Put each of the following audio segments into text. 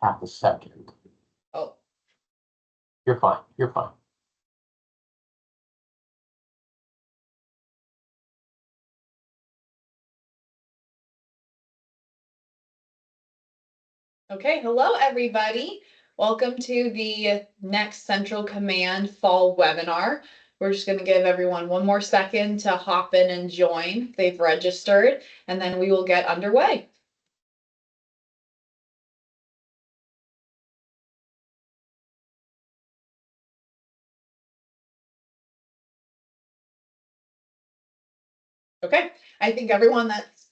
half a second. Oh. You're fine. You're fine. Okay, hello everybody. Welcome to the next Central Command fall webinar. We're just going to give everyone one more second to hop in and join if they've registered, and then we will get underway. Okay, I think everyone that's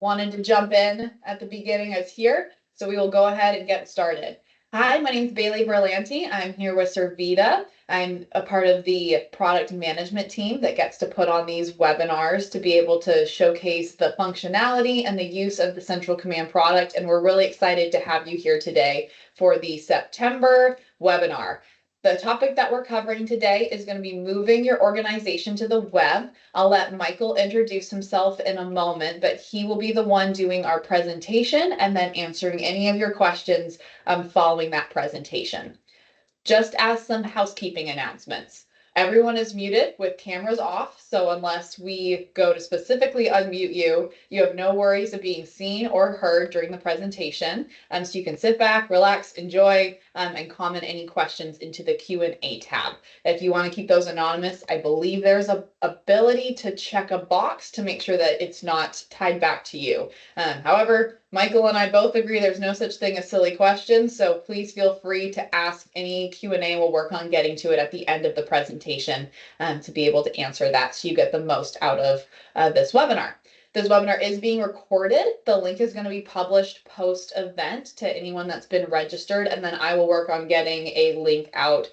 wanted to jump in at the beginning is here, so we will go ahead and get started. Hi, my name is Bailey Berlanti. I'm here with ServeVita. I'm a part of the product management team that gets to put on these webinars to be able to showcase the functionality and the use of the Central Command product, and we're really excited to have you here today for the September webinar. The topic that we're covering today is going to be moving your organization to the web. I'll let Michael introduce himself in a moment, but he will be the one doing our presentation and then answering any of your questions following that presentation. Just as some housekeeping announcements. Everyone is muted with cameras off, so unless we go to specifically unmute you, you have no worries of being seen or heard during the presentation. So you can sit back, relax, enjoy, and comment any questions into the Q&A tab. If you want to keep those anonymous, I believe there's a ability to check a box to make sure that it's not tied back to you. However, Michael and I both agree there's no such thing as silly questions, so please feel free to ask any Q&A. We'll work on getting to it at the end of the presentation to be able to answer that so you get the most out of this webinar. This webinar is being recorded. The link is going to be published post-event to anyone that's been registered, and then I will work on getting a link out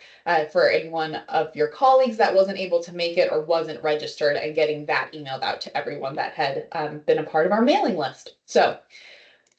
for anyone of your colleagues that wasn't able to make it or wasn't registered, and getting that emailed out to everyone that had been a part of our mailing list. So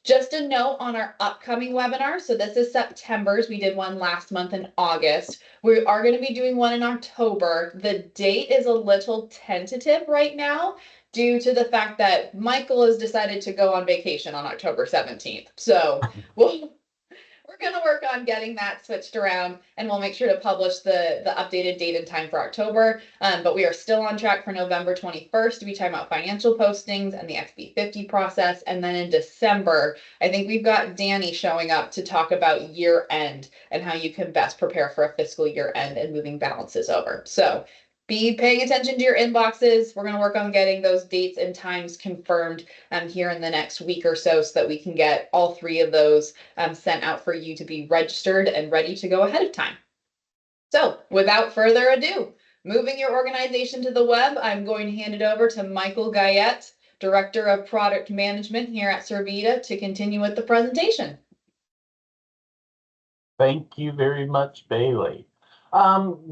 just a note on our upcoming webinar. So this is September's. We did one last month in August. We are going to be doing one in October. The date is a little tentative right now due to the fact that Michael has decided to go on vacation on October 17th. So we're going to work on getting that switched around, and we'll make sure to publish the updated date and time for October. But we are still on track for November 21st to be talking about financial postings and the XB50 process. And then in December, I think we've got Danny showing up to talk about year end and how you can best prepare for a fiscal year end and moving balances over. So be paying attention to your inboxes. We're going to work on getting those dates and times confirmed here in the next week or so that we can get all three of those sent out for you to be registered and ready to go ahead of time. So without further ado, moving your organization to the web, I'm going to hand it over to Michael Guiette, Director of Product Management here at ServeVita, to continue with the presentation. Thank you very much, Bailey.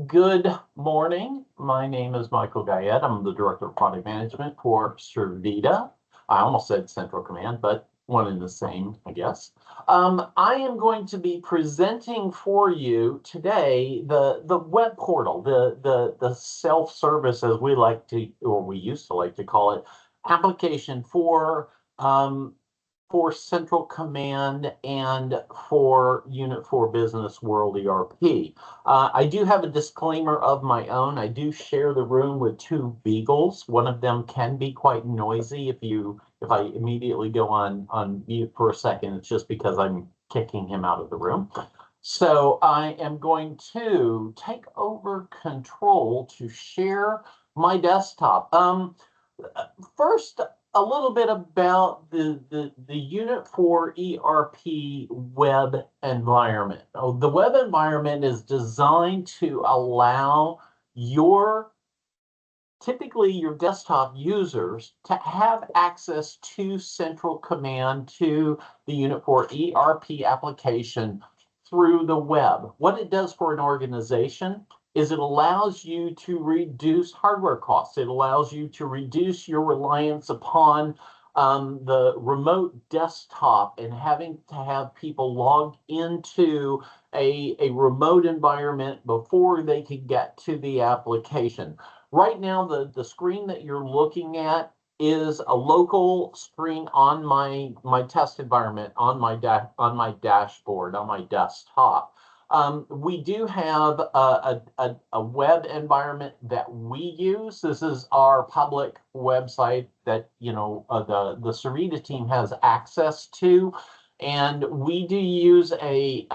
Good morning. My name is Michael Guiette. I'm the Director of Product Management for ServeVita. I almost said Central Command, but one and the same, I guess. I am going to be presenting for you today the web portal, the self-service, as we like to, or we used to like to call it, application for Central Command and for Unit 4 Business World ERP. I do have a disclaimer of my own. I do share the room with two beagles. One of them can be quite noisy. If I immediately go on mute for a second, it's just because I'm kicking him out of the room. So I am going to take over control to share my desktop. First, a little bit about the Unit 4 ERP web environment. The web environment is designed to allow typically your desktop users to have access to Central Command, to the Unit 4 ERP application through the web. What it does for an organization is it allows you to reduce hardware costs. It allows you to reduce your reliance upon the remote desktop and having to have people log into a remote environment before they could get to the application. Right now, the screen that you're looking at is a local screen on my test environment, on my dashboard, on my desktop. We do have a web environment that we use. This is our public website that the ServeVita team has access to, and we do use a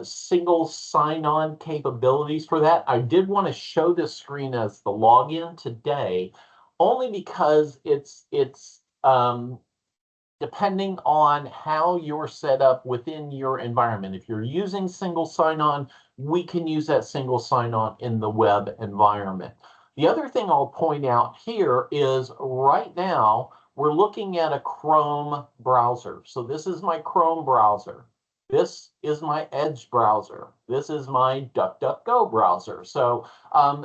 single sign-on capabilities for that. I did want to show this screen as the login today, only because it's depending on how you're set up within your environment. If you're using single sign-on, we can use that single sign-on in the web environment. The other thing I'll point out here is right now we're looking at a Chrome browser. So this is my Chrome browser. This is my Edge browser. This is my DuckDuckGo browser. So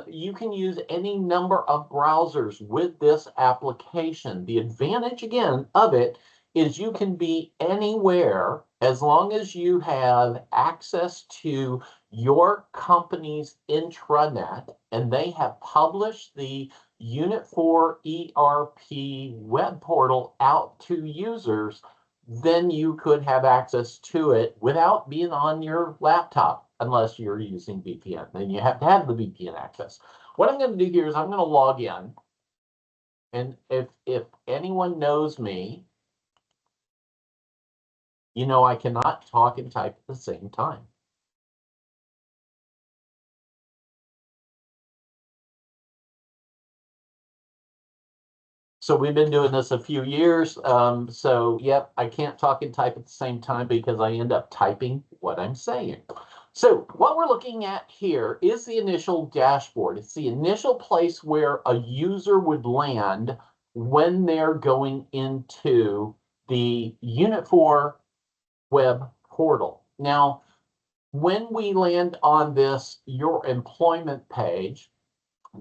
you can use any number of browsers with this application. The advantage, again, of it is you can be anywhere as long as you have access to your company's intranet and they have published the Unit 4 ERP web portal out to users. Then you could have access to it without being on your laptop, unless you're using VPN. Then you have to have the VPN access. What I'm going to do here is I'm going to log in. And if anyone knows me, you know I cannot talk and type at the same time. So we've been doing this a few years. So yep, I can't talk and type at the same time because I end up typing what I'm saying. So what we're looking at here is the initial dashboard. It's the initial place where a user would land when they're going into the Unit 4 web portal. Now, when we land on this Your Employment page,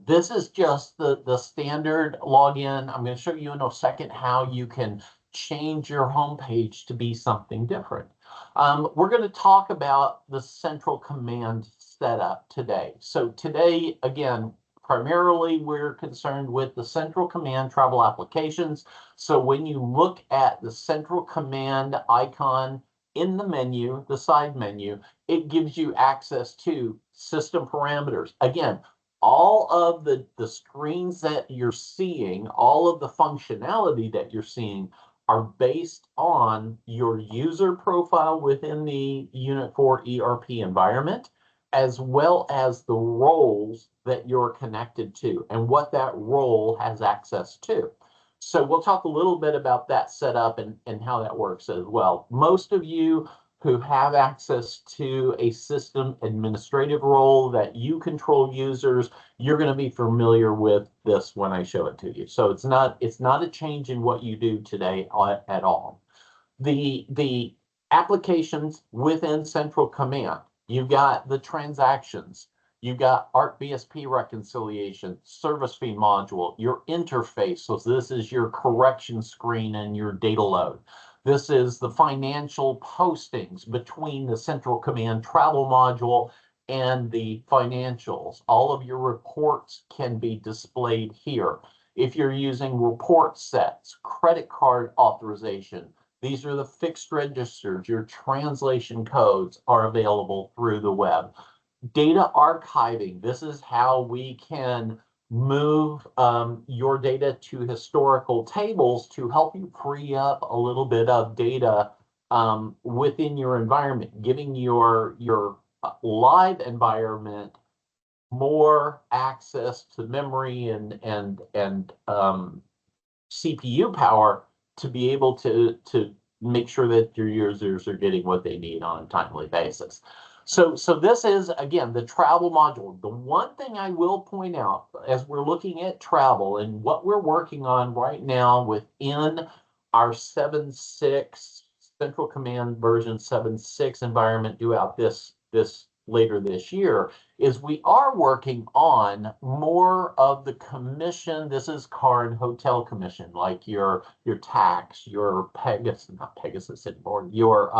this is just the standard login. I'm going to show you in a second how you can change your homepage to be something different. We're going to talk about the CentralCommand setup today. So today, again, primarily we're concerned with the CentralCommand travel applications. So when you look at the CentralCommand icon in the menu, the side menu, it gives you access to system parameters. Again, all of the screens that you're seeing, all of the functionality that you're seeing are based on your user profile within the Unit 4 ERP environment, as well as the roles that you're connected to and what that role has access to. So we'll talk a little bit about that setup and how that works as well. Most of you who have access to a system administrative role that you control users, you're going to be familiar with this when I show it to you. So it's not a change in what you do today at all. The applications within CentralCommand, you've got the transactions, you've got ARC BSP reconciliation, service fee module, your interface. So this is your correction screen and your data load. This is the financial postings between the CentralCommand travel module and the financials. All of your reports can be displayed here. If you're using report sets, credit card authorization, these are the fixed registers. Your translation codes are available through the web. Data archiving, this is how we can move your data to historical tables to help you free up a little bit of data within your environment, giving your live environment more access to memory and CPU power to be able to make sure that your users are getting what they need on a timely basis. So this is, again, the travel module. The one thing I will point out as we're looking at travel and what we're working on right now within our 7.6 CentralCommand version 7.6 environment due out this later this year is we are working on more of the commission. This is car and hotel commission, like your tax, your not Pegasus import, your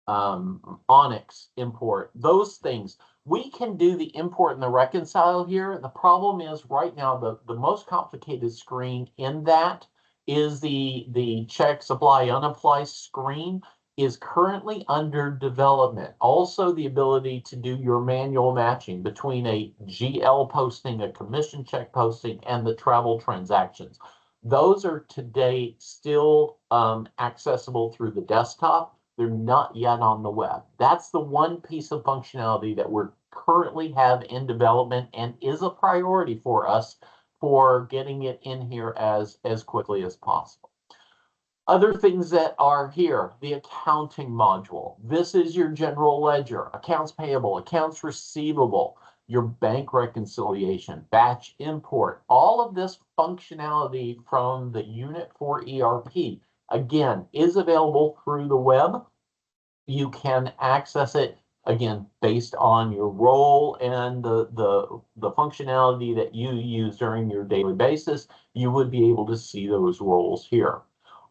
Onyx import, those things. We can do the import and the reconcile here. The problem is right now, the most complicated screen in that is the check, supply, unapply screen is currently under development. Also, the ability to do your manual matching between a GL posting, a commission check posting, and the travel transactions. Those are today still accessible through the desktop. They're not yet on the web. That's the one piece of functionality that we're currently have in development and is a priority for us for getting it in here as quickly as possible. Other things that are here, the accounting module. This is your general ledger, accounts payable, accounts receivable, your bank reconciliation, batch import, all of this functionality from the Unit 4 ERP, again, is available through the web. You can access it, again, based on your role and the functionality that you use during your daily basis. You would be able to see those roles here.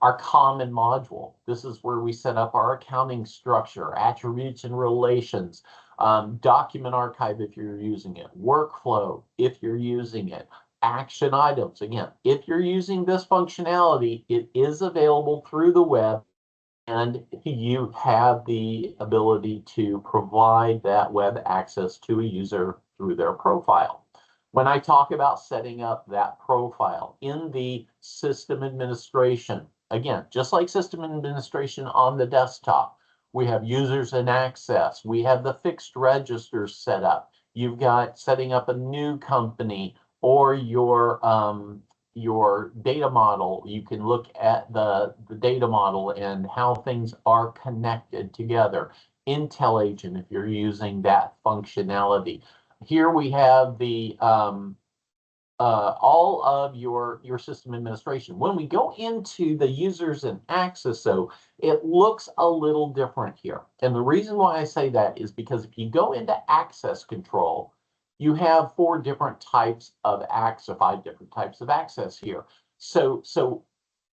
Our common module, this is where we set up our accounting structure, attributes and relations, document archive if you're using it, workflow if you're using it, action items. Again, if you're using this functionality, it is available through the web, and you have the ability to provide that web access to a user through their profile. When I talk about setting up that profile in the system administration, again, just like system administration on the desktop, we have users and access. We have the fixed registers set up. You've got setting up a new company or your data model. You can look at the data model and how things are connected together. Intel agent, if you're using that functionality. Here we have the all of your system administration. When we go into the users and access, though, it looks a little different here. And the reason why I say that is because if you go into access control, you have 4 different types of access, 5 different types of access here. So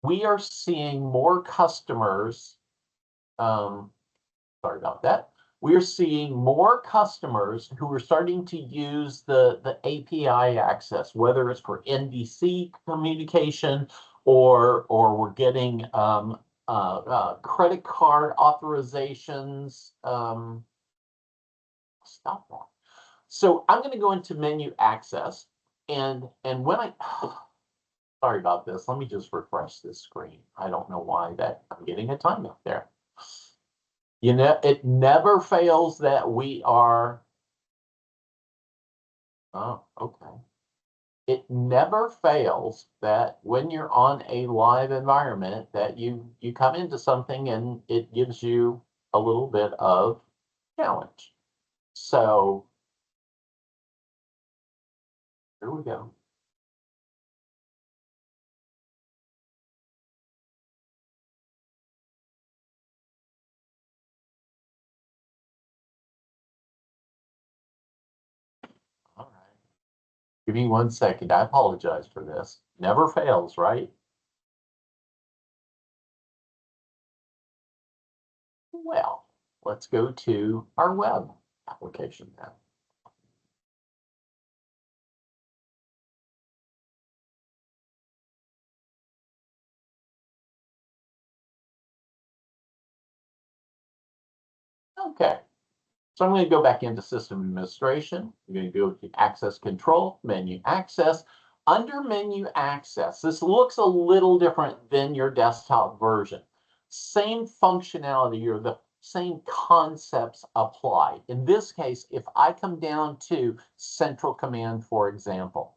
we are seeing more customers, sorry about that. We're seeing more customers who are starting to use the API access, whether it's for NDC communication or we're getting credit card authorizations. Stop that. So I'm going to go into menu access, and when I sorry about this, let me just refresh this screen. I don't know why that I'm getting a time up there. You know, it never fails that we are, oh, okay. It never fails that when you're on a live environment that you come into something and it gives you a little bit of challenge. So here we go. All right. Give me 1 second. I apologize for this. Never fails, right? Well, let's go to our web application now. Okay. So I'm going to go back into system administration. I'm going to go to access control, menu access. Under menu access, this looks a little different than your desktop version. Same functionality or the same concepts apply. In this case, if I come down to CentralCommand, for example,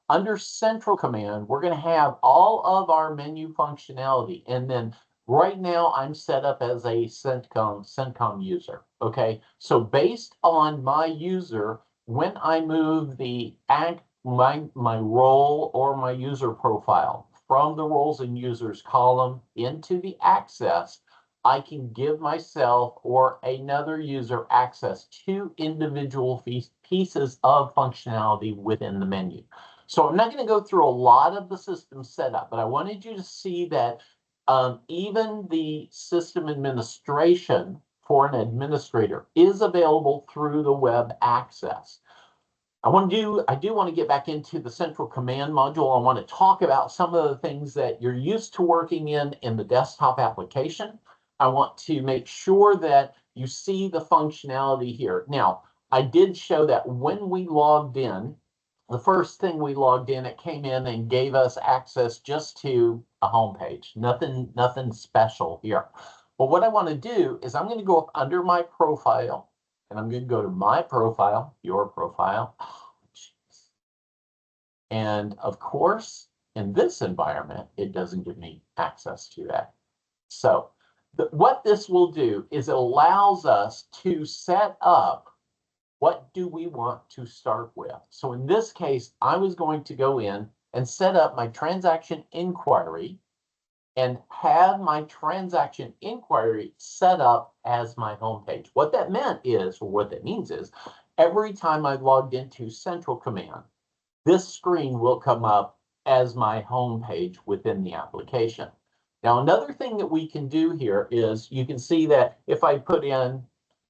under CentralCommand, we're going to have all of our menu functionality. And then right now, I'm set up as a CentComm user. Okay, so based on my user, when I move my role or my user profile from the roles and users column into the access, I can give myself or another user access to individual pieces of functionality within the menu. So I'm not going to go through a lot of the system setup, but I wanted you to see that even the system administration for an administrator is available through the web access. I do want to get back into the central command module. I want to talk about some of the things that you're used to working in the desktop application. I want to make sure that you see the functionality here. Now, I did show that when we logged in, the first thing we logged in, it came in and gave us access just to a home page. Nothing special here. But what I want to do is I'm going to go up under my profile, and I'm going to go to my profile, your profile. And of course, in this environment, it doesn't give me access to that. So what this will do is it allows us to set up what do we want to start with. So in this case, I was going to go in and set up my transaction inquiry and have my transaction inquiry set up as my homepage. What that meant is, or what that means is, every time I logged into CentralCommand, this screen will come up as my homepage within the application. Now, another thing that we can do here is you can see that if I put in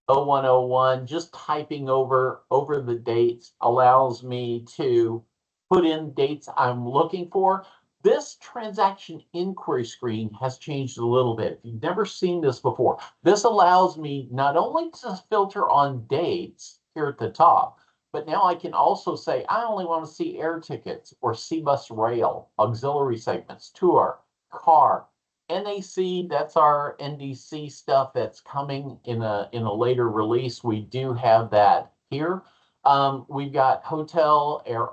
0101, just typing over the dates allows me to put in dates I'm looking for. This transaction inquiry screen has changed a little bit. If you've never seen this before, this allows me not only to filter on dates here at the top, but now I can also say, I only want to see air tickets or C-Bus Rail, auxiliary segments, tour, car, NAC, that's our NDC stuff that's coming in a later release. We do have that here. We've got hotel, air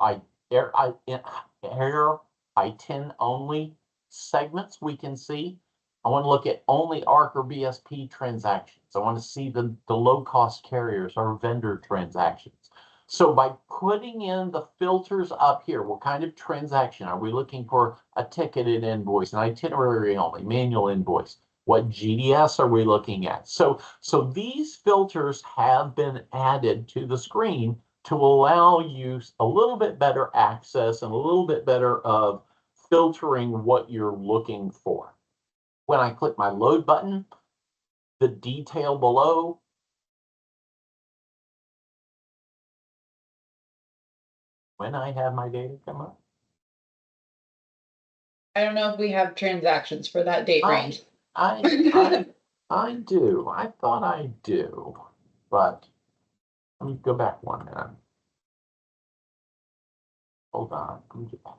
I-10 only segments we can see. I want to look at only ARC or BSP transactions. I want to see the low-cost carriers or vendor transactions. So by putting in the filters up here, what kind of transaction are we looking for? A ticketed invoice, an itinerary only, manual invoice. What GDS are we looking at? So these filters have been added to the screen to allow you a little bit better access and a little bit better of filtering what you're looking for. When I click my load button, the detail below, when I have my data come up. I don't know if we have transactions for that date range. I do. I thought I do, but let me go back one minute. Hold on. Let me get back.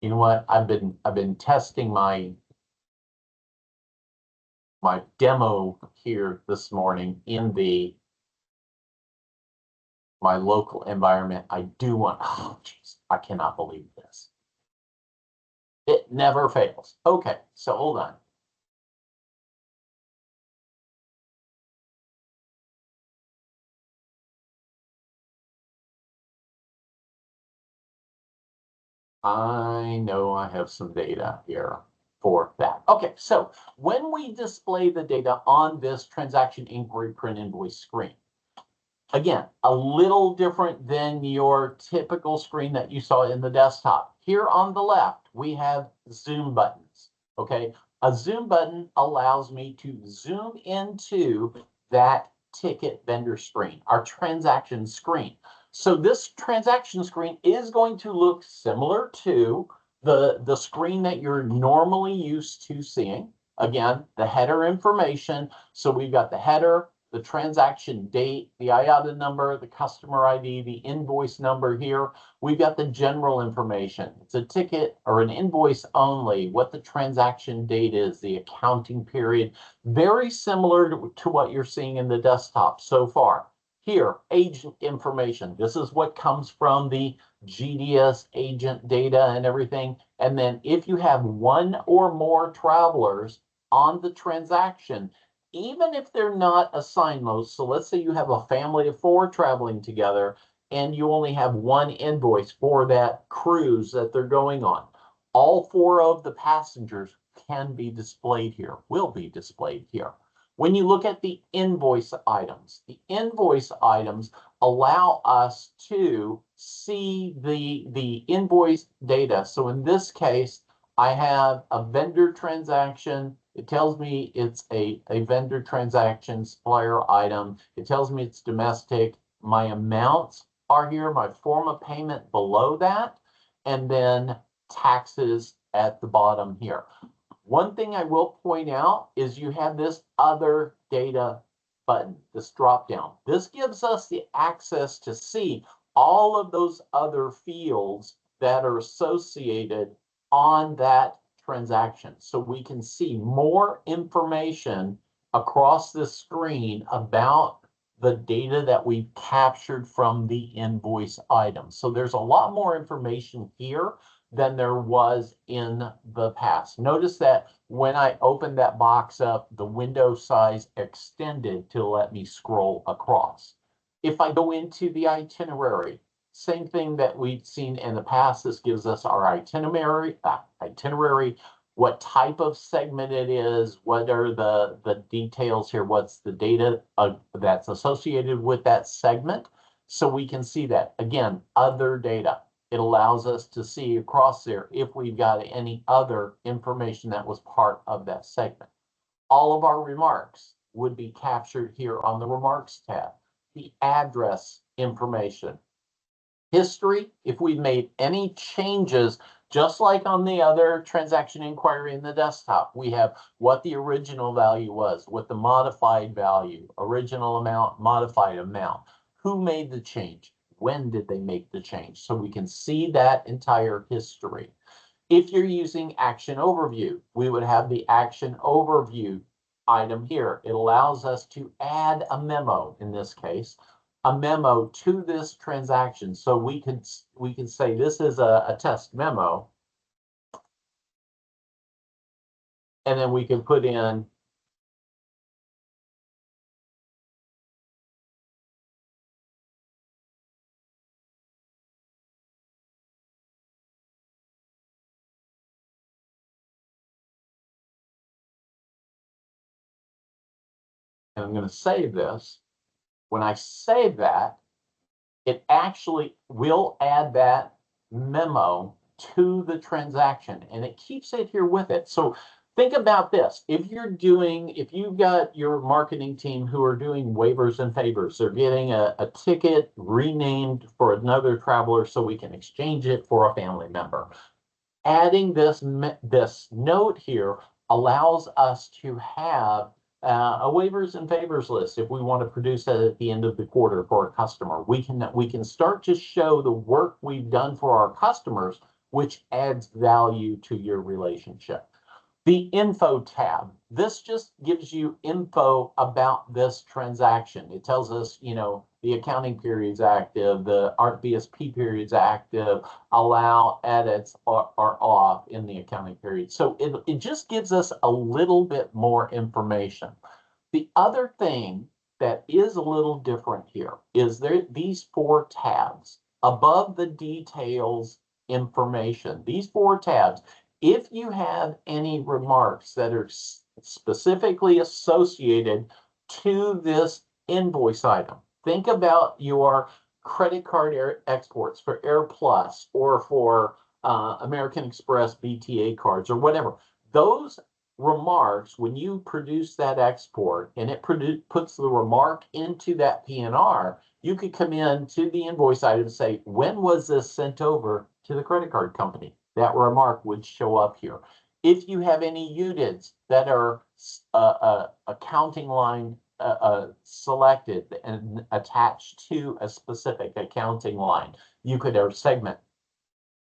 You know what? I've been testing my demo here this morning in my local environment. I do want, oh geez, I cannot believe this. It never fails. Okay, so hold on. I know I have some data here for that. Okay, so when we display the data on this transaction inquiry print invoice screen, again, a little different than your typical screen that you saw in the desktop. Here on the left, we have zoom buttons, okay? A zoom button allows me to zoom into that ticket vendor screen, our transaction screen. So this transaction screen is going to look similar to the screen that you're normally used to seeing. Again, the header information. So we've got the header, the transaction date, the IATA number, the customer ID, the invoice number here. We've got the general information. It's a ticket or an invoice only, what the transaction date is, the accounting period. Very similar to what you're seeing in the desktop so far. Here, agent information. This is what comes from the GDS agent data and everything. And then if you have one or more travelers on the transaction, even if they're not assigned those, so let's say you have a family of 4 traveling together and you only have one invoice for that cruise that they're going on, all 4 of the passengers can be displayed here, will be displayed here. When you look at the invoice items allow us to see the invoice data. So in this case, I have a vendor transaction. It tells me it's a vendor transaction, supplier item. It tells me it's domestic. My amounts are here, my form of payment below that, and then taxes at the bottom here. One thing I will point out is you have this other data button, this drop down. This gives us the access to see all of those other fields that are associated on that transaction. So we can see more information across the screen about the data that we've captured from the invoice item. So there's a lot more information here than there was in the past. Notice that when I opened that box up, the window size extended to let me scroll across. If I go into the itinerary, same thing that we've seen in the past. This gives us our itinerary, what type of segment it is, what are the details here, what's the data that's associated with that segment. So we can see that. Again, other data. It allows us to see across there if we've got any other information that was part of that segment. All of our remarks would be captured here on the Remarks tab. The address information. History, if we've made any changes, just like on the other transaction inquiry in the desktop, we have what the original value was, what the modified value, original amount, modified amount, who made the change, when did they make the change? So we can see that entire history. If you're using Action Overview, we would have the Action Overview item here. It allows us to add a memo, in this case, a memo to this transaction. So we can say this is a test memo. And then we can put in and I'm going to save this. When I save that, it actually will add that memo to the transaction and it keeps it here with it. So think about this. If you've got your marketing team who are doing waivers and favors, they're getting a ticket renamed for another traveler so we can exchange it for a family member. Adding this note here allows us to have a waivers and favors list if we want to produce that at the end of the quarter for a customer. We can start to show the work we've done for our customers, which adds value to your relationship. The info tab, this just gives you info about this transaction. It tells us, the accounting period's active, the ARC BSP period's active, allow edits are off in the accounting period. So it just gives us a little bit more information. The other thing that is a little different here is these 4 tabs above the details information. These 4 tabs, if you have any remarks that are specifically associated to this invoice item, think about your credit card exports for AirPlus or for American Express BTA cards or whatever. Those remarks, when you produce that export and it puts the remark into that PNR, you could come in to the invoice item and say, when was this sent over to the credit card company? That remark would show up here. If you have any UDIDs that are accounting line selected and attached to a specific accounting line, you could have segment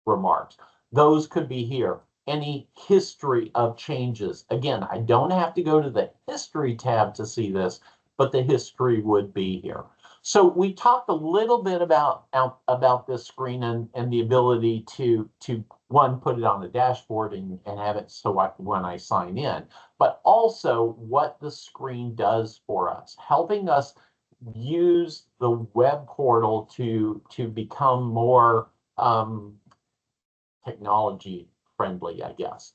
remarks. Those could be here. Any history of changes. Again, I don't have to go to the history tab to see this, but the history would be here. So we talked a little bit about this screen and the ability to one, put it on the dashboard and have it so when I sign in, but also what the screen does for us, helping us use the web portal to become more technology friendly, I guess.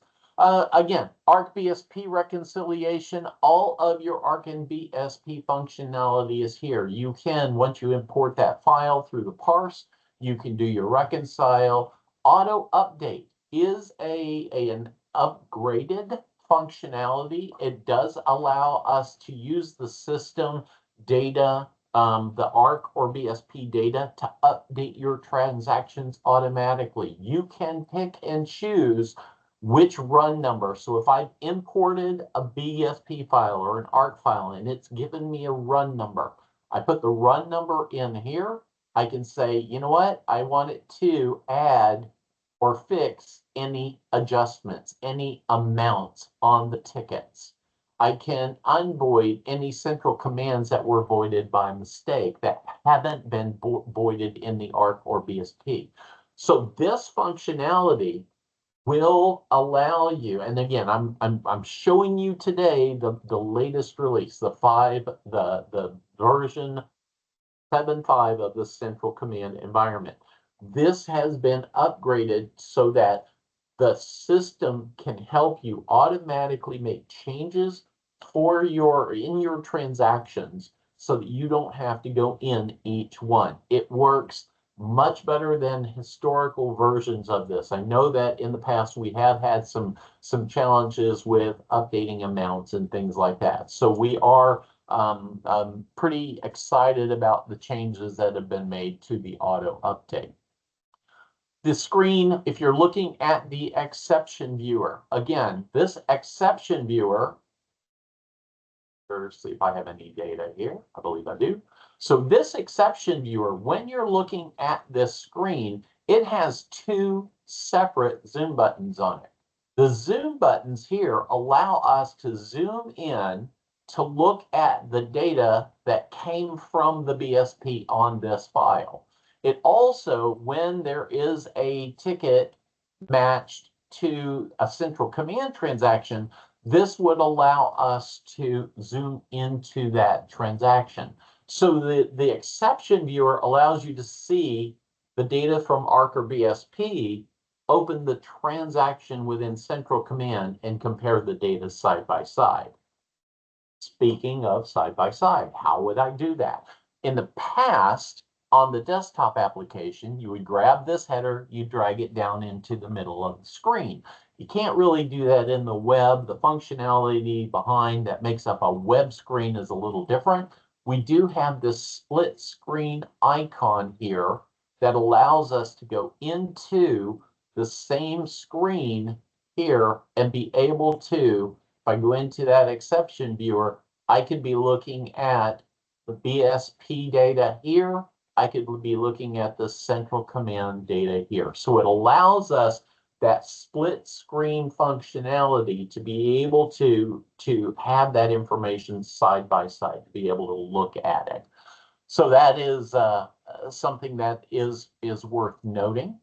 Again, ARC BSP reconciliation, all of your ARC and BSP functionality is here. You can, once you import that file through the parse, you can do your reconcile, auto update. is an upgraded functionality. It does allow us to use the system data, the ARC or BSP data, to update your transactions automatically. You can pick and choose which run number. So if I've imported a BSP file or an ARC file and it's given me a run number, I put the run number in here. I can say, you know what, I want it to add or fix any adjustments, any amounts on the tickets. I can unvoid any central commands that were voided by mistake that haven't been voided in the ARC or BSP. So this functionality will allow you, and again, I'm showing you today the latest release, the version 7.5 of the Central Command environment. This has been upgraded so that the system can help you automatically make changes for in your transactions so that you don't have to go in each one. It works much better than historical versions of this. I know that in the past we have had some challenges with updating amounts and things like that. So we are pretty excited about the changes that have been made to the auto update. The screen, if you're looking at the exception viewer, again, this exception viewer, let's see if I have any data here. I believe I do. So this exception viewer, when you're looking at this screen, it has two separate zoom buttons on it. The zoom buttons here allow us to zoom in to look at the data that came from the BSP on this file. It also, when there is a ticket matched to a central command transaction, this would allow us to zoom into that transaction. So the exception viewer allows you to see the data from ARC or BSP, open the transaction within central command, and compare the data side by side. Speaking of side by side, how would I do that? In the past, on the desktop application, you would grab this header, you drag it down into the middle of the screen. You can't really do that in the web. The functionality behind that makes up a web screen is a little different. We do have this split screen icon here that allows us to go into the same screen here and be able to, if I go into that exception viewer, I could be looking at the BSP data here. I could be looking at the central command data here. So it allows us that split screen functionality to be able to have that information side by side, to be able to look at it. So that is something that is worth noting.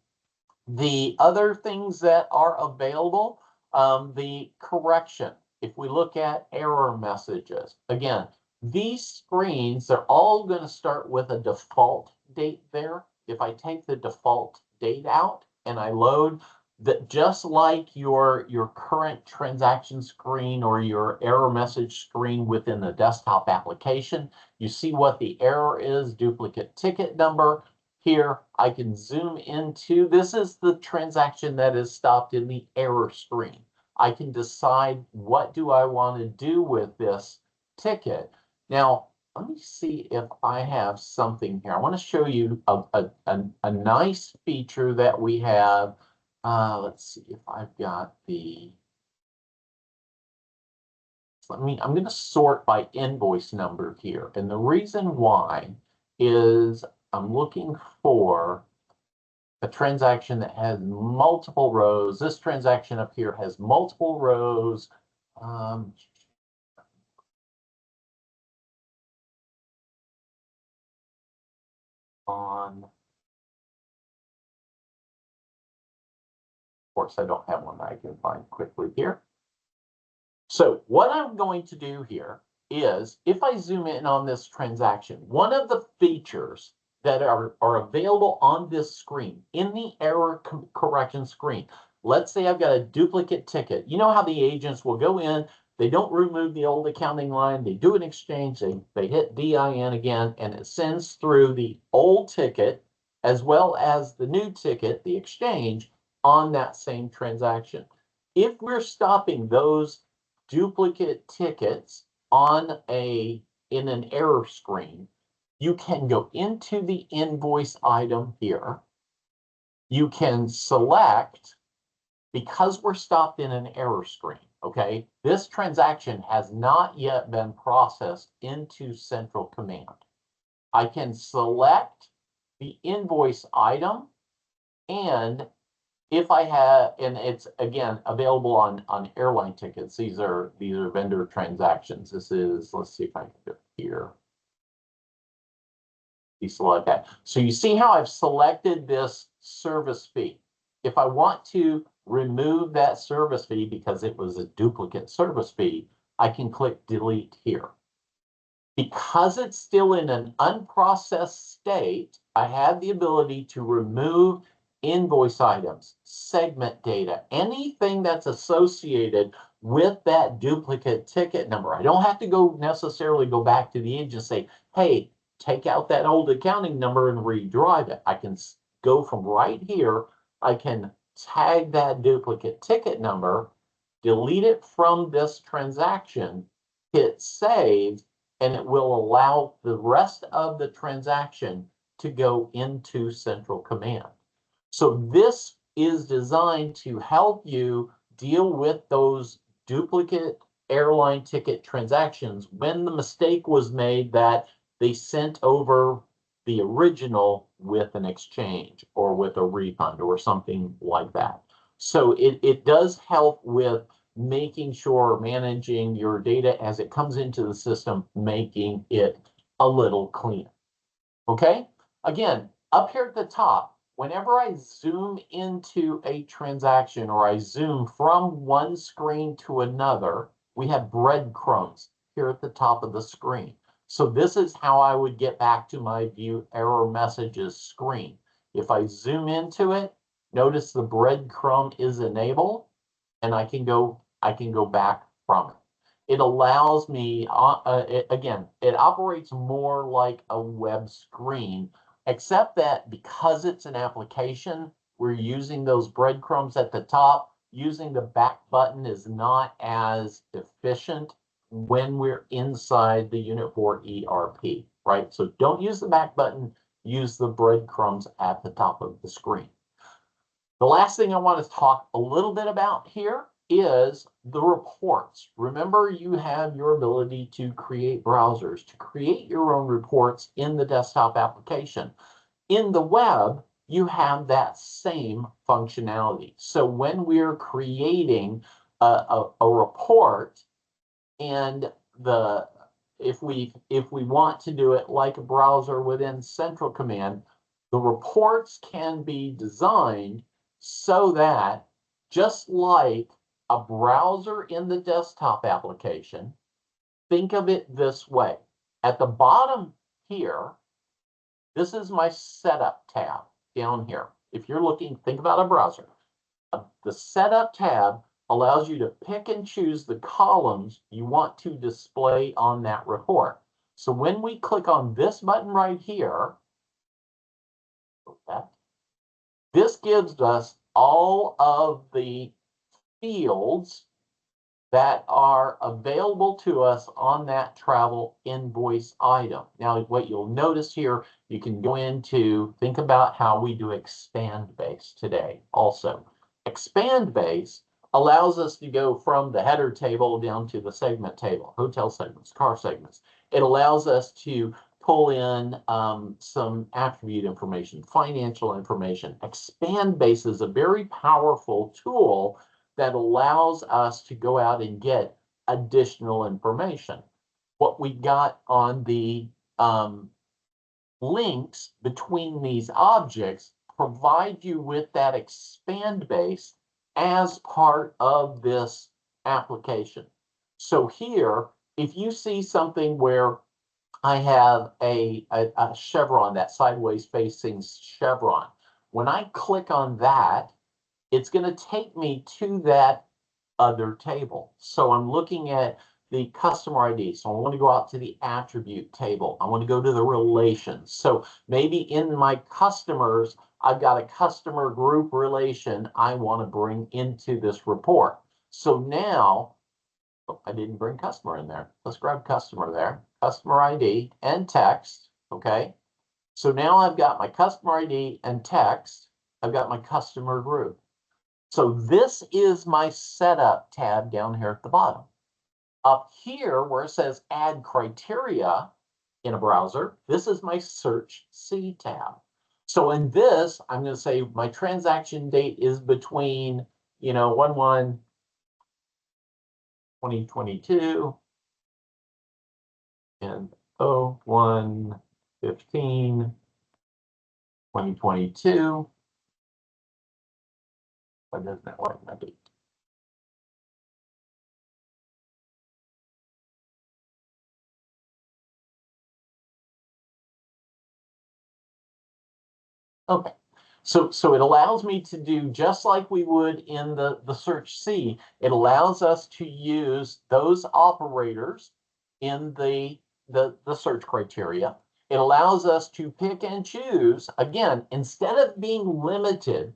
The other things that are available, the correction. If we look at error messages, again, these screens, they're all going to start with a default date there. If I take the default date out and I load, that just like your current transaction screen or your error message screen within the desktop application, you see what the error is, duplicate ticket number. Here, I can zoom into, this is the transaction that is stopped in the error screen. I can decide what do I want to do with this ticket. Now, let me see if I have something here. I want to show you a nice feature that we have. Let's see if I've got the, I'm going to sort by invoice number here. And the reason why is I'm looking for a transaction that has multiple rows. This transaction up here has multiple rows. On, of course, I don't have one that I can find quickly here. So what I'm going to do here is, if I zoom in on this transaction, one of the features that are available on this screen, in the error correction screen, let's say I've got a duplicate ticket. You know how the agents will go in, they don't remove the old accounting line, they do an exchange, they hit DIN again, and it sends through the old ticket as well as the new ticket, the exchange, on that same transaction. If we're stopping those duplicate tickets on in an error screen, you can go into the invoice item here. You can select, because we're stopped in an error screen, okay? This transaction has not yet been processed into CentralCommand. I can select the invoice item, and if I have, and it's again available on airline tickets. These are vendor transactions. This is, let's see if I can do it here. You select that. So you see how I've selected this service fee. If I want to remove that service fee because it was a duplicate service fee, I can click delete here. Because it's still in an unprocessed state, I have the ability to remove invoice items, segment data, anything that's associated with that duplicate ticket number. I don't have to necessarily go back to the engine and say, hey, take out that old accounting number and redrive it. I can go from right here. I can tag that duplicate ticket number, delete it from this transaction, hit save, and it will allow the rest of the transaction to go into CentralCommand. So this is designed to help you deal with those duplicate airline ticket transactions when the mistake was made that they sent over the original with an exchange or with a refund or something like that. So it does help with making sure managing your data as it comes into the system, making it a little cleaner. Okay, again, up here at the top, whenever I zoom into a transaction or I zoom from one screen to another, we have breadcrumbs here at the top of the screen. So this is how I would get back to my view error messages screen. If I zoom into it, notice the breadcrumb is enabled, and I can go back from it. It allows me, again, it operates more like a web screen, except that because it's an application, we're using those breadcrumbs at the top. Using the back button is not as efficient when we're inside the Unit 4 ERP, right? So don't use the back button, use the breadcrumbs at the top of the screen. The last thing I want to talk a little bit about here is the reports. Remember, you have your ability to create browsers, to create your own reports in the desktop application. In the web, you have that same functionality. So when we're creating a report, and if we want to do it like a browser within CentralCommand, the reports can be designed so that, just like a browser in the desktop application, think of it this way. At the bottom here, this is my setup tab down here. If you're looking, think about a browser. The setup tab allows you to pick and choose the columns you want to display on that report. So when we click on this button right here, this gives us all of the fields that are available to us on that travel invoice item. Now, what you'll notice here, you can go into, think about how we do expand base today also. Expand base allows us to go from the header table down to the segment table, hotel segments, car segments. It allows us to pull in some attribute information, financial information. Expand base is a very powerful tool that allows us to go out and get additional information. What we got on the links between these objects provide you with that expand base as part of this application. So here, if you see something where I have a chevron, that sideways facing chevron, when I click on that, it's going to take me to that other table. So I'm looking at the customer ID. So I want to go out to the attribute table. I want to go to the relations. So maybe in my customers, I've got a customer group relation I want to bring into this report. So now, oh, I didn't bring customer in there. Let's grab customer there, customer ID and text, okay? So now I've got my customer ID and text. I've got my customer group. So this is my setup tab down here at the bottom. Up here where it says add criteria in a browser, this is my search C tab. So in this, I'm going to say my transaction date is between, 1/1/2022 and 01/15/2022. Why doesn't that like my date? Okay, so it allows me to do just like we would in the search C. It allows us to use those operators in the search criteria. It allows us to pick and choose, again, instead of being limited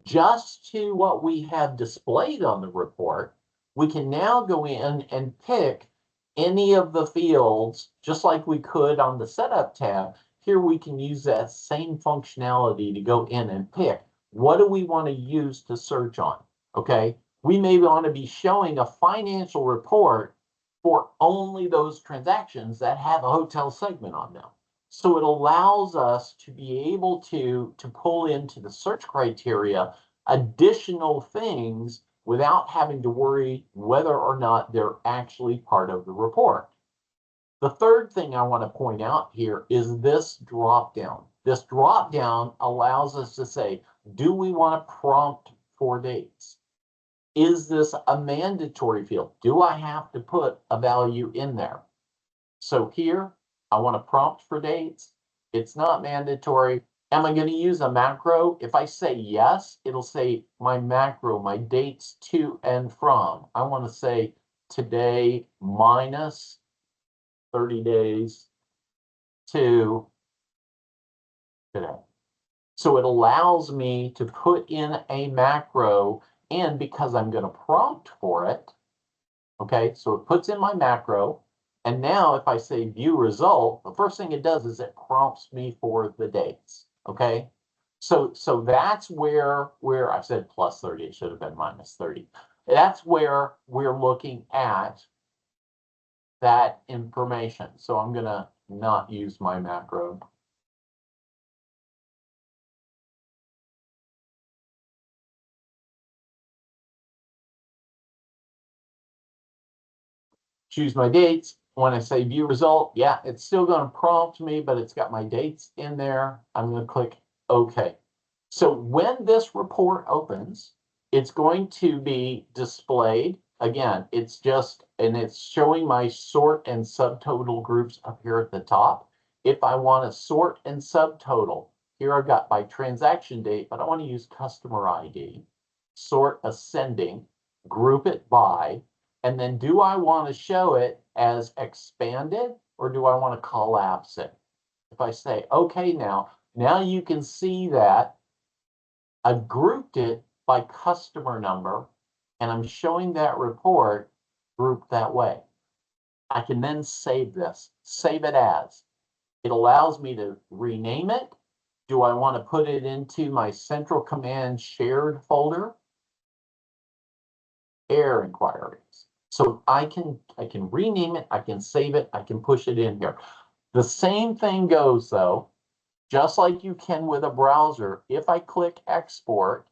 just to what we have displayed on the report, we can now go in and pick any of the fields, just like we could on the setup tab. Here we can use that same functionality to go in and pick what do we want to use to search on, okay? We may want to be showing a financial report for only those transactions that have a hotel segment on them. So it allows us to be able to pull into the search criteria additional things without having to worry whether or not they're actually part of the report. The third thing I want to point out here is this drop down. This drop down allows us to say, do we want to prompt for dates? Is this a mandatory field? Do I have to put a value in there? So here, I want to prompt for dates. It's not mandatory. Am I going to use a macro? If I say yes, it'll say my macro, my dates to and from. I want to say today minus 30 days to today. So it allows me to put in a macro, and because I'm going to prompt for it, okay, so it puts in my macro, and now if I say view result, the first thing it does is it prompts me for the dates, okay? So that's where I said plus 30, it should have been minus 30. That's where we're looking at that information. So I'm going to not use my macro. Choose my dates. When I say view result, yeah, it's still going to prompt me, but it's got my dates in there. I'm going to click OK. So when this report opens, it's going to be displayed. Again, it's showing my sort and subtotal groups up here at the top. If I want to sort and subtotal, here I've got by transaction date, but I want to use customer ID, sort ascending, group it by, and then do I want to show it as expanded or do I want to collapse it? If I say, okay, now you can see that I've grouped it by customer number and I'm showing that report grouped that way. I can then save this, save it as. It allows me to rename it. Do I want to put it into my CentralCommand shared folder? Air inquiries. So I can rename it, I can save it, I can push it in here. The same thing goes though, just like you can with a browser. If I click export,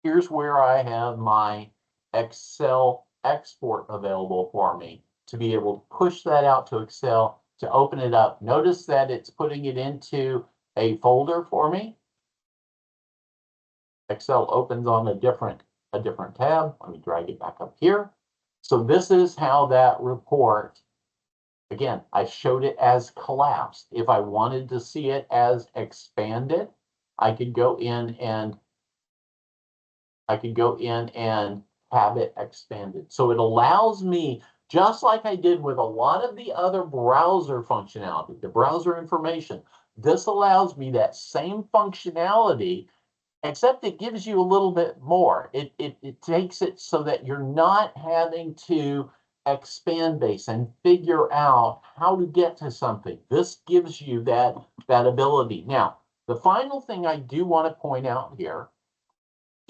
here's where I have my Excel export available for me to be able to push that out to Excel to open it up. Notice that it's putting it into a folder for me. Excel opens on a different tab. Let me drag it back up here. So this is how that report, again, I showed it as collapsed. If I wanted to see it as expanded, I could go in and have it expanded. So it allows me, just like I did with a lot of the other browser functionality, the browser information, This allows me that same functionality, except it gives you a little bit more. It takes it so that you're not having to expand base and figure out how to get to something. This gives you that ability. Now, the final thing I do want to point out here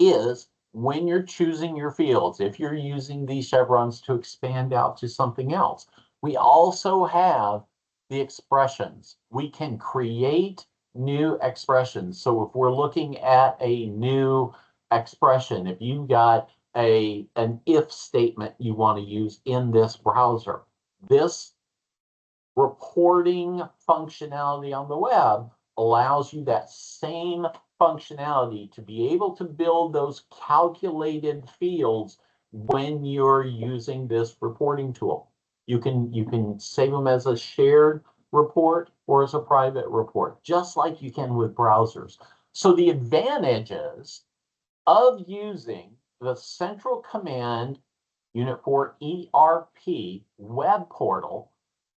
is when you're choosing your fields, if you're using these chevrons to expand out to something else, we also have the expressions. We can create new expressions. So if we're looking at a new expression, if you've got an if statement you want to use in this browser, this reporting functionality on the web allows you that same functionality to be able to build those calculated fields when you're using this reporting tool. You can save them as a shared report or as a private report, just like you can with browsers. So the advantages of using the CentralCommand Unit 4 ERP web portal,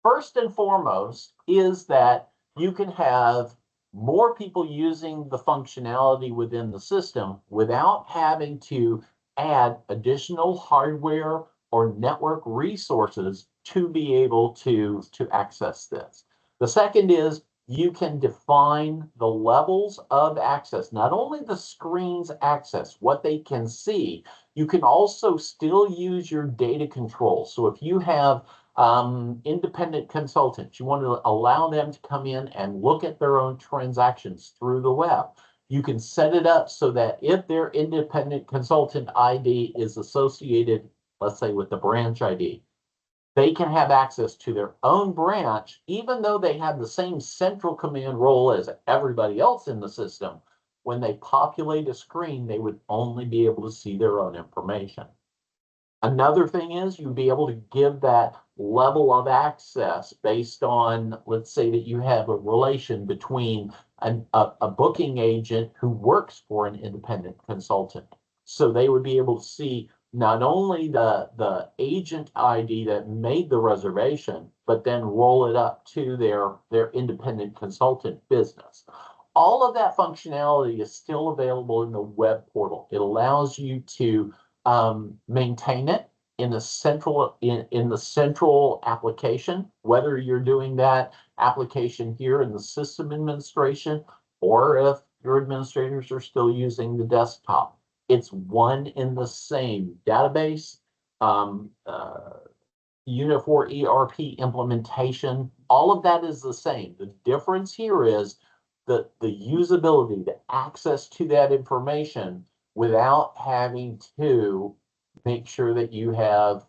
first and foremost, is that you can have more people using the functionality within the system without having to add additional hardware or network resources to be able to access this. The second is you can define the levels of access, not only the screen's access, what they can see, you can also still use your data control. So if you have independent consultants, you want to allow them to come in and look at their own transactions through the web. You can set it up so that if their independent consultant ID is associated, let's say with the branch ID, they can have access to their own branch, even though they have the same CentralCommand role as everybody else in the system. When they populate a screen, they would only be able to see their own information. Another thing is you'd be able to give that level of access based on, let's say that you have a relation between a booking agent who works for an independent consultant. So they would be able to see not only the agent ID that made the reservation, but then roll it up to their independent consultant business. All of that functionality is still available in the web portal. It allows you to maintain it in the central application, whether you're doing that application here in the system administration, or if your administrators are still using the desktop. It's one in the same database, Unit 4 ERP implementation. All of that is the same. The difference here is the usability, the access to that information without having to make sure that you have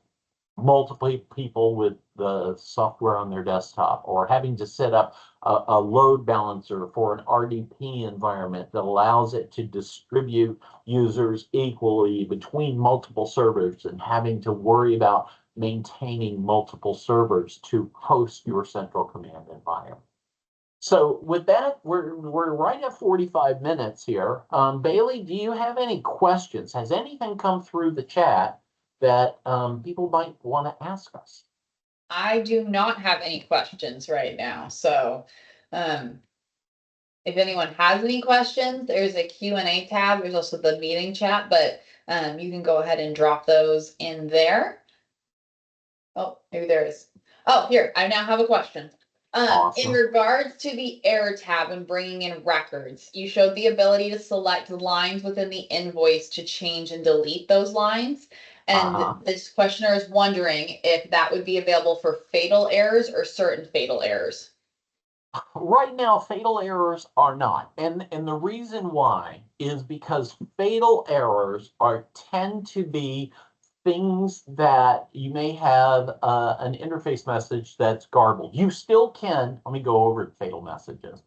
multiple people with the software on their desktop, or having to set up a load balancer for an RDP environment that allows it to distribute users equally between multiple servers, and having to worry about maintaining multiple servers to host your CentralCommand environment. So with that, we're right at 45 minutes here. Bailey, do you have any questions? Has anything come through the chat that people might want to ask us? I do not have any questions right now. So if anyone has any questions, there's a Q&A tab. There's also the meeting chat, but you can go ahead and drop those in there. Oh, maybe there is. Oh, here, I now have a question. Awesome. In regards to the error tab and bringing in records, you showed the ability to select lines within the invoice to change and delete those lines. And this questioner is wondering if that would be available for fatal errors or certain fatal errors. Right now, fatal errors are not. And the reason why is because fatal errors tend to be things that you may have an interface message that's garbled. You still can, let me go over fatal messages.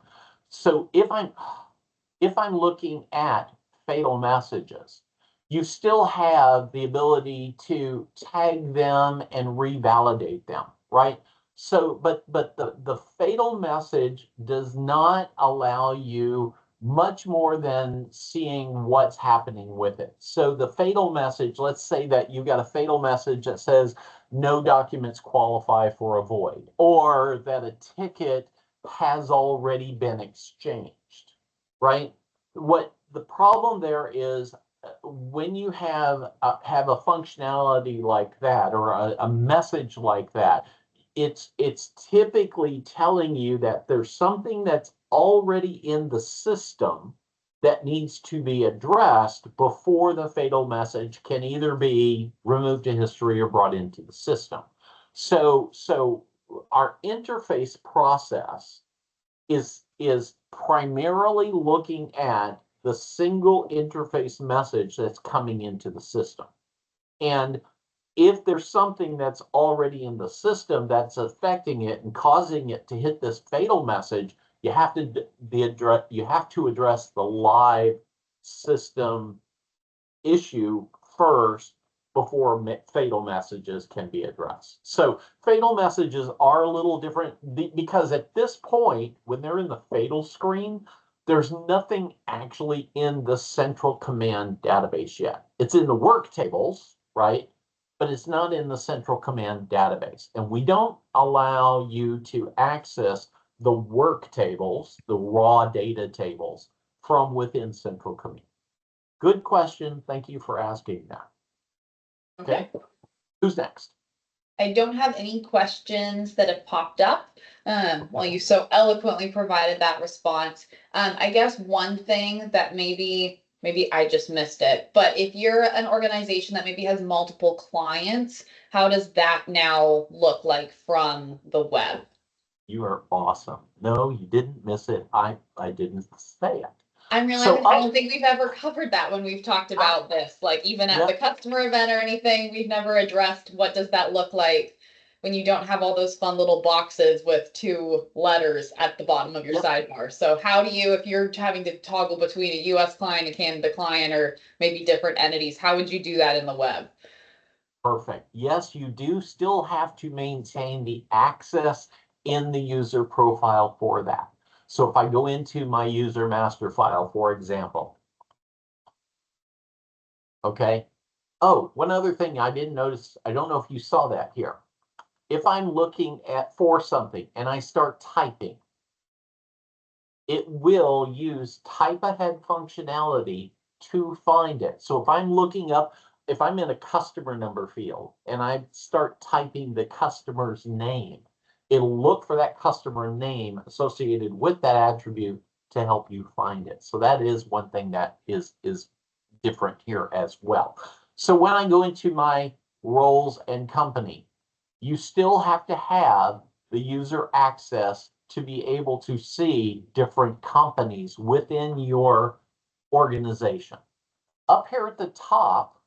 So if I'm looking at fatal messages, you still have the ability to tag them and revalidate them, right? So, but the fatal message does not allow you much more than seeing what's happening with it. So the fatal message, let's say that you got a fatal message that says no documents qualify for a void, or that a ticket has already been exchanged, right? What the problem there is when you have a functionality like that or a message like that, it's typically telling you that there's something that's already in the system that needs to be addressed before the fatal message can either be removed to history or brought into the system. So our interface process is primarily looking at the single interface message that's coming into the system. And if there's something that's already in the system that's affecting it and causing it to hit this fatal message, you have to address the live system issue first before fatal messages can be addressed. So fatal messages are a little different because at this point, when they're in the fatal screen, there's nothing actually in the CentralCommand database yet. It's in the work tables, right? But it's not in the CentralCommand database. And we don't allow you to access the work tables, the raw data tables, from within CentralCommand. Good question. Thank you for asking that. Okay. Who's next? I don't have any questions that have popped up. Well, you so eloquently provided that response. I guess one thing that maybe I just missed it, but if you're an organization that maybe has multiple clients, how does that now look like from the web? You are awesome. No, you didn't miss it. I didn't say it. I'm realizing I don't think we've ever covered that when we've talked about this, like even at the customer event or anything, we've never addressed what does that look like when you don't have all those fun little boxes with 2 letters at the bottom of your sidebar. So how do you, if you're having to toggle between a US client, a Canada client, or maybe different entities, how would you do that in the web? Perfect. Yes, you do still have to maintain the access in the user profile for that. So if I go into my user master file, for example, okay. Oh, one other thing I didn't notice, I don't know if you saw that here. If I'm looking for something and I start typing, it will use type ahead functionality to find it. So if I'm looking up, if I'm in a customer number field and I start typing the customer's name, it'll look for that customer name associated with that attribute to help you find it. So that is one thing that is different here as well. So when I go into my roles and company, you still have to have the user access to be able to see different companies within your organization. Up here at the top,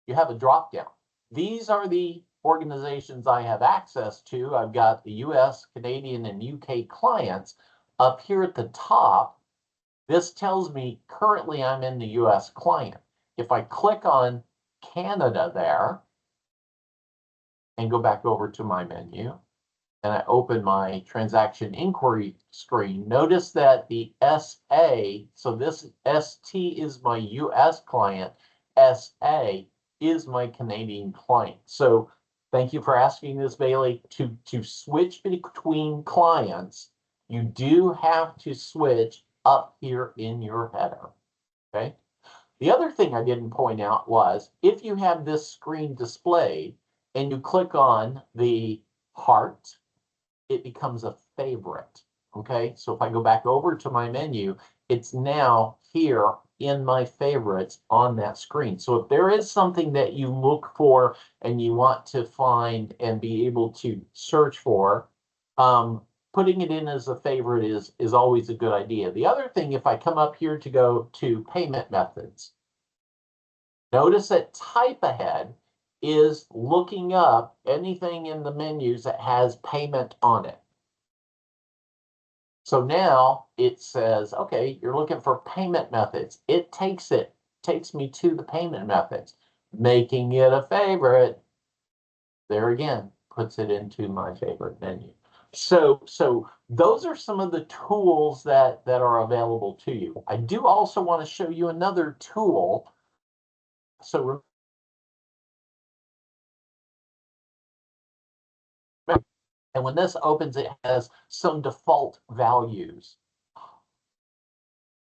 you have a drop down. These are the organizations I have access to. I've got the US, Canadian, and UK clients. Up here at the top, this tells me currently I'm in the US client. If I click on Canada there and go back over to my menu, and I open my transaction inquiry screen, notice that the SA, so this ST is my US client, SA is my Canadian client. So thank you for asking this, Bailey. To switch between clients, you do have to switch up here in your header, okay? The other thing I didn't point out was if you have this screen displayed and you click on the heart, it becomes a favorite. Okay, so if I go back over to my menu, it's now here in my favorites on that screen. So if there is something that you look for and you want to find and be able to search for, putting it in as a favorite is always a good idea. The other thing, if I come up here to go to payment methods, notice that type ahead is looking up anything in the menus that has payment on it. So now it says, okay, you're looking for payment methods. It takes me to the payment methods, making it a favorite. There again, puts it into my favorite menu. So those are some of the tools that are available to you. I do also want to show you another tool. So And when this opens, it has some default values.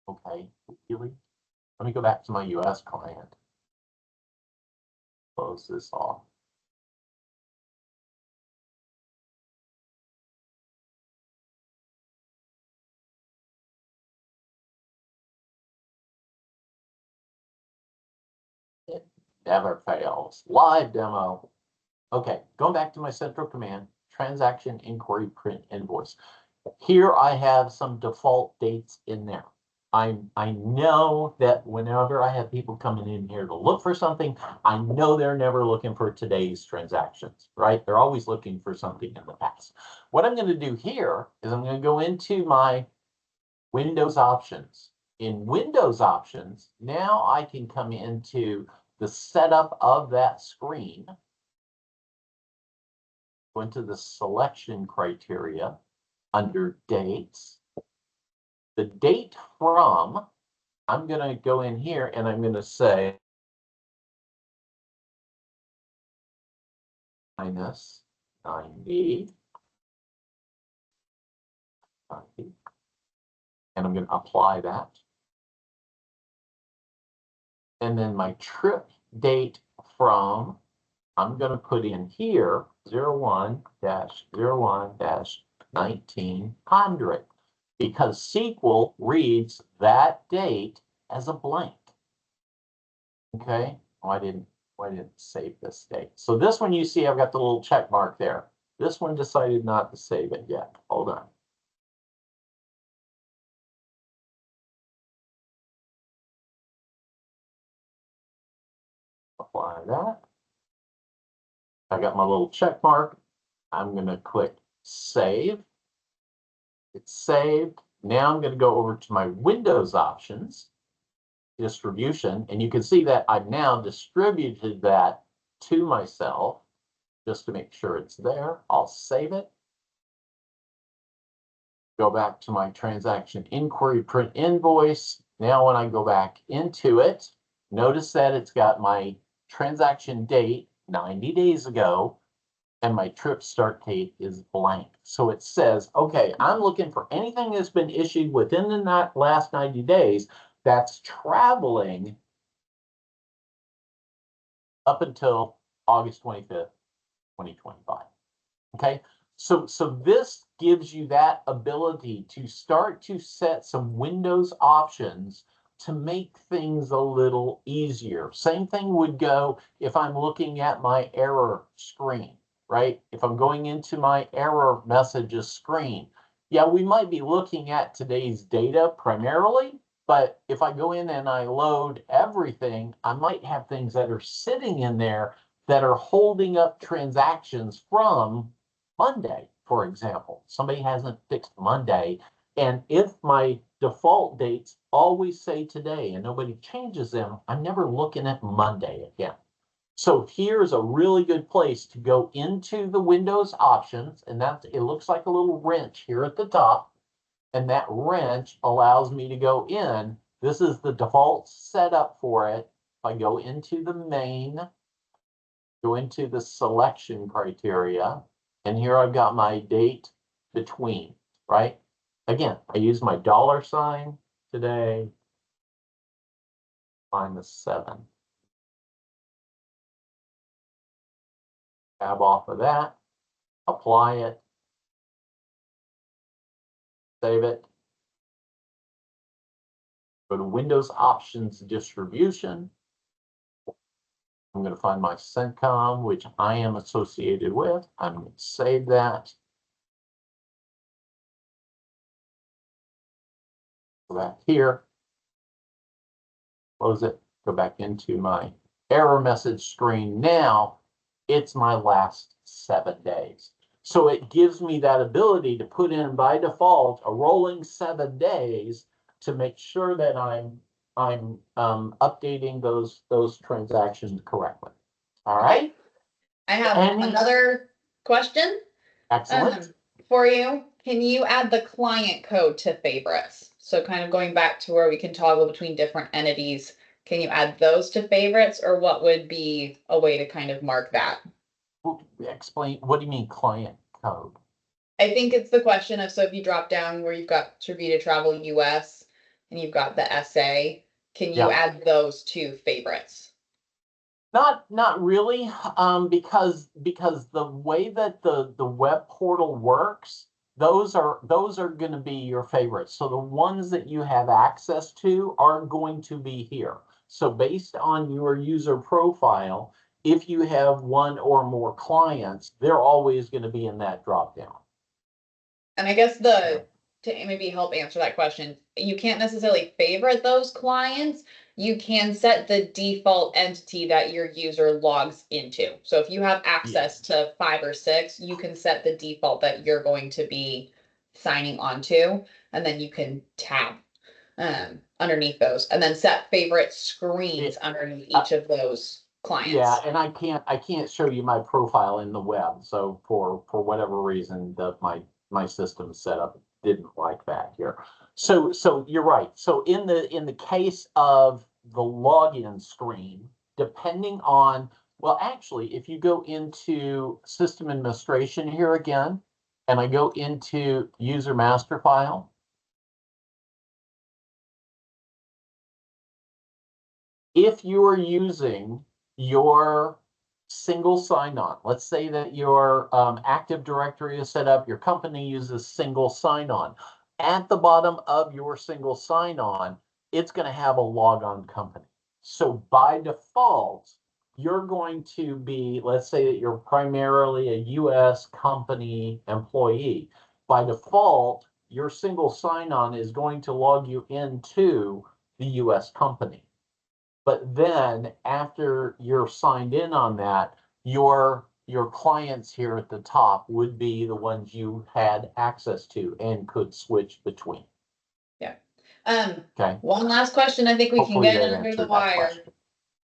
Okay, really? Let me go back to my US client. Close this off. It never fails. Live demo. Okay, going back to my CentralCommand, transaction inquiry print invoice. Here I have some default dates in there. I know that whenever I have people coming in here to look for something, I know they're never looking for today's transactions, right? They're always looking for something in the past. What I'm going to do here is I'm going to go into my Windows options. In Windows options, now I can come into the setup of that screen, go into the selection criteria under dates. The date from, I'm going to go in here and I'm going to say minus 90, and I'm going to apply that. And then my trip date from, I'm going to put in here 01-01-1900 because SQL reads that date as a blank. Okay, why didn't save this date? So this one you see I've got the little check mark there. This one decided not to save it yet. Hold on. Apply that. I got my little check mark. I'm going to click save. It's saved. Now I'm going to go over to my Windows options, distribution, and you can see that I've now distributed that to myself just to make sure it's there. I'll save it. Go back to my transaction inquiry print invoice. Now when I go back into it, notice that it's got my transaction date 90 days ago and my trip start date is blank. So it says, okay, I'm looking for anything that's been issued within the last 90 days that's traveling up until August 25th, 2025. Okay, so this gives you that ability to start to set some Windows options to make things a little easier. Same thing would go if I'm looking at my error screen, right? If I'm going into my error messages screen, yeah, we might be looking at today's data primarily, but if I go in and I load everything, I might have things that are sitting in there that are holding up transactions from Monday, for example. Somebody hasn't fixed Monday. And if my default dates always say today and nobody changes them, I'm never looking at Monday again. So here's a really good place to go into the Windows options, and it looks like a little wrench here at the top. And that wrench allows me to go in. This is the default setup for it. If I go into the main, go into the selection criteria, and here I've got my date between, right? Again, I use my $sign today, -7. Tab off of that, apply it, save it. Go to Windows Options Distribution. I'm going to find my CentralCommand, which I am associated with. I'm going to save that. Go back here, close it, go back into my error message screen. Now it's my last 7 days. So it gives me that ability to put in by default a rolling 7 days to make sure that I'm updating those transactions correctly. All right. I have another question. Excellent. For you. Can you add the client code to favorites? So kind of going back to where we can toggle between different entities, can you add those to favorites, or what would be a way to kind of mark that? Explain, what do you mean client code? I think it's the question of, so if you drop down where you've got ServeVita Travel US and you've got the SA, can you Yeah. add those to favorites? Not really, because the way that the web portal works, those are going to be your favorites. So the ones that you have access to are going to be here. So based on your user profile, if you have one or more clients, they're always going to be in that drop down. And I guess to maybe help answer that question, you can't necessarily favorite those clients. You can set the default entity that your user logs into. So if you have access to 5 or 6, you can set the default that you're going to be signing onto, and then you can tab underneath those, and then set favorite screens underneath each of those clients. Yeah, and I can't show you my profile in the web. So for whatever reason, my system setup didn't like that here. So you're right. So in the case of the login screen, depending on, well, actually, if you go into system administration here again, and I go into user master file, if you are using your single sign-on, let's say that your Active Directory is set up, your company uses single sign-on. At the bottom of your single sign-on, it's going to have a logon company. So by default, you're going to be, let's say that you're primarily a US company employee. By default, your single sign-on is going to log you into the US company. But then after you're signed in on that, your clients here at the top would be the ones you had access to and could switch between. Yeah. Okay. One last question I think we Hopefully can get that under the answered that wire.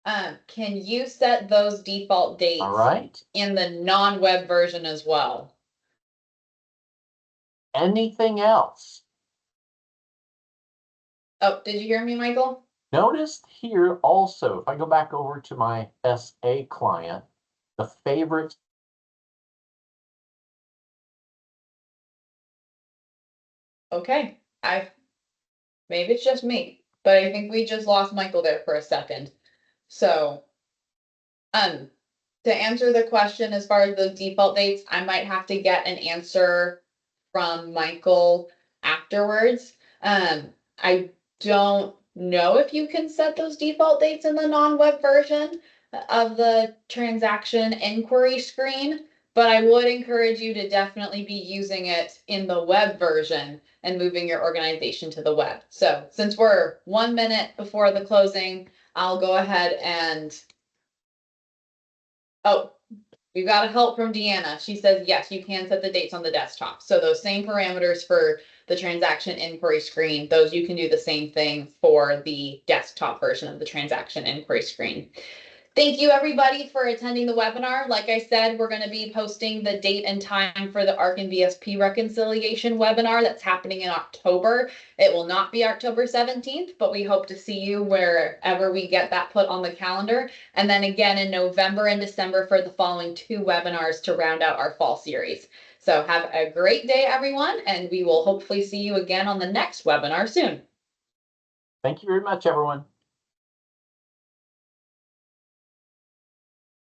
question. Can you set those default dates All right. in the non-web version as well? Anything else? Oh, did you hear me, Michael? Notice here also, if I go back over to my SA client, the favorites. Okay, maybe it's just me, but I think we just lost Michael there for a second. So, to answer the question as far as the default dates, I might have to get an answer from Michael afterwards. I don't know if you can set those default dates in the non-web version of the transaction inquiry screen, but I would encourage you to definitely be using it in the web version and moving your organization to the web. So since we're 1 minute before the closing, I'll go ahead and, oh, we've got a help from Deanna. She says, yes, you can set the dates on the desktop. So those same parameters for the transaction inquiry screen, those you can do the same thing for the desktop version of the transaction inquiry screen. Thank you everybody for attending the webinar. Like I said, we're going to be posting the date and time for the ARC and VSP reconciliation webinar that's happening in October. It will not be October 17th, but we hope to see you wherever we get that put on the calendar. And then again in November and December for the following 2 webinars to round out our fall series. So have a great day, everyone, and we will hopefully see you again on the next webinar soon. Thank you very much, everyone.